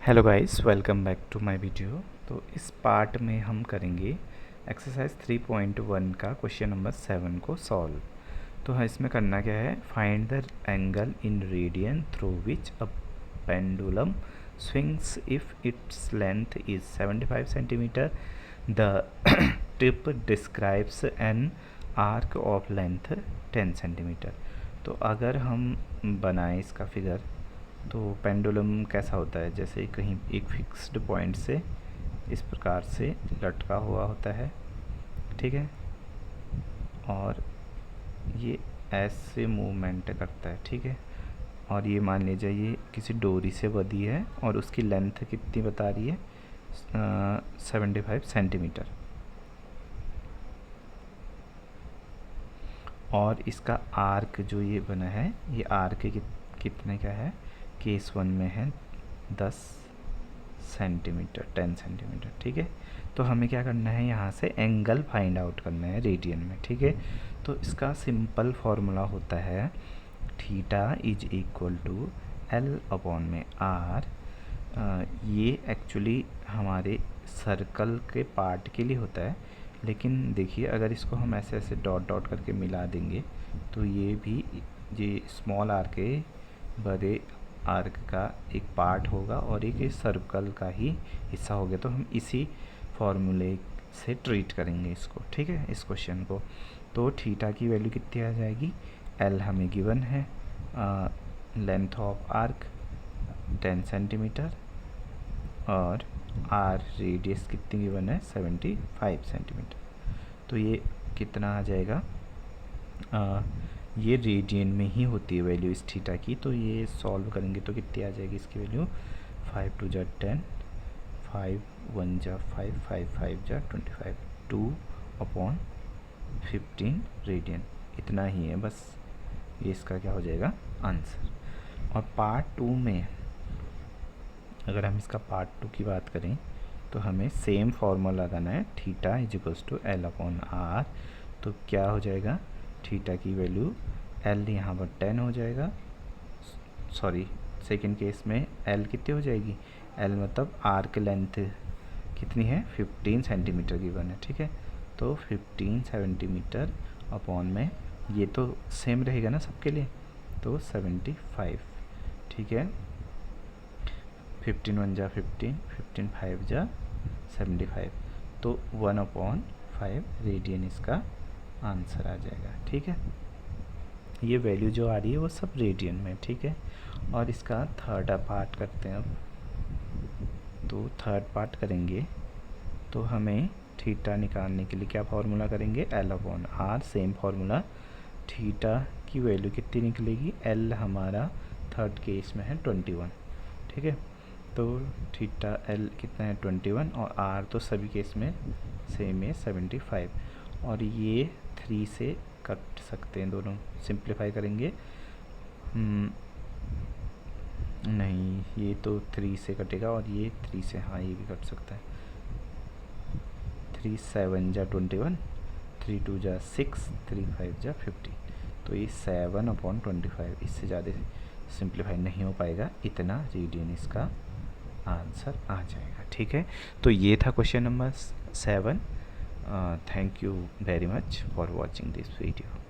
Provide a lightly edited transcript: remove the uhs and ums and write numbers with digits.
Hello guys, welcome back to my video. तो इस part में हम करेंगे एक्सरसाइज 3.1 का क्वेश्चन नंबर 7 को सॉल्व। तो हाँ, इसमें करना क्या है, find the angle in radian through which a pendulum swings if its length is 75 centimetre. The tip describes an arc of length 10 centimetre. तो अगर हम बनाएं इसका फिगर, तो पेंडुलम कैसा होता है, जैसे कहीं एक फिक्स्ड पॉइंट से इस प्रकार से लटका हुआ होता है, ठीक है, और ये ऐसे मूवमेंट करता है, ठीक है। और ये मान लीजिए ये किसी डोरी से बंधी है और उसकी लेंथ कितनी बता रही है, 75 सेंटीमीटर। और इसका आर्क जो ये बना है, ये आर्क कितने का है, केस 1 में है 10 सेंटीमीटर, 10 सेंटीमीटर, ठीक है। तो हमें क्या करना है, यहाँ से एंगल फाइंड आउट करना है रेडियन में, ठीक है। तो इसका सिंपल फॉर्मूला होता है theta is equal to L upon में आर। ये एक्चुअली हमारे सर्कल के पार्ट के लिए होता है, लेकिन देखिए अगर इसको हम ऐसे ऐसे डॉट डॉट करके मिला देंगे तो ये भी, ये स्मॉल आर के बड़े आर्क का एक पार्ट होगा और एक सर्कल का ही हिस्सा हो गया। तो हम इसी फॉर्मूले से ट्रीट करेंगे इसको, ठीक है, इस क्वेश्चन को। तो थीटा की वैल्यू कितनी आ जाएगी, एल हमें गिवन है, लेंथ ऑफ आर्क 10 सेंटीमीटर, और आर रेडियस कितनी गिवन है, 75 सेंटीमीटर। तो ये कितना आ जाएगा, ये रेडियन में ही होती है वैल्यू इस थीटा की। तो ये सॉल्व करेंगे तो कितनी आ जाएगी इसकी वैल्यू, 5 2 जा 10, 5 1 जा 5, 5 5 जा 25, 2 अपॉन 15 रेडियन, इतना ही है बस। ये इसका क्या हो जाएगा आंसर। और पार्ट 2 में अगर हम इसका पार्ट 2 की बात करें तो हमें सेम फॉर्मूला लगाना है, theta is equals to L upon R. तो क्या हो जाएगा, थीटा की वैल्यू एल यहाँ पर 10 हो जाएगा, सॉरी सेकंड केस में एल कितनी हो जाएगी, एल मतलब आर्क लेंथ कितनी है, 15 सेंटीमीटर की बन है, ठीक है। तो 15 सेंटीमीटर अपॉन में ये तो सेम रहेगा ना सबके लिए, तो 75, ठीक है। 15 1 जा 15, 15 5 जा 75, तो 1/5 रेडियन इसका आंसर आ जाएगा, ठीक है। ये वैल्यू जो आ रही है वो सब रेडियन में, ठीक है। और इसका थर्ड पार्ट करते हैं अब। तो थर्ड पार्ट करेंगे तो हमें थीटा निकालने के लिए क्या फार्मूला करेंगे, L upon R, same formula. Theta की वैल्यू कितनी निकलेगी, एल हमारा थर्ड केस में है 21, ठीक है। तो थीटा एल कितना है 21, और आर तो सभी केस में सेम है 75। और ये 3 से कट सकते हैं दोनों, सिंप्लीफाई करेंगे, नहीं ये तो 3 से कटेगा और ये 3 से, हाँ ये भी कट सकता है। 3 7 जा 21, 3 2 जा 6, 3 5 जा 50। तो ये 7/25, इससे ज़्यादा सिंप्लीफाई नहीं हो पाएगा, इतना रेडियन इसका आंसर आ जाएगा, ठीक है। तो ये था question number 7। Thank you very much for watching this video.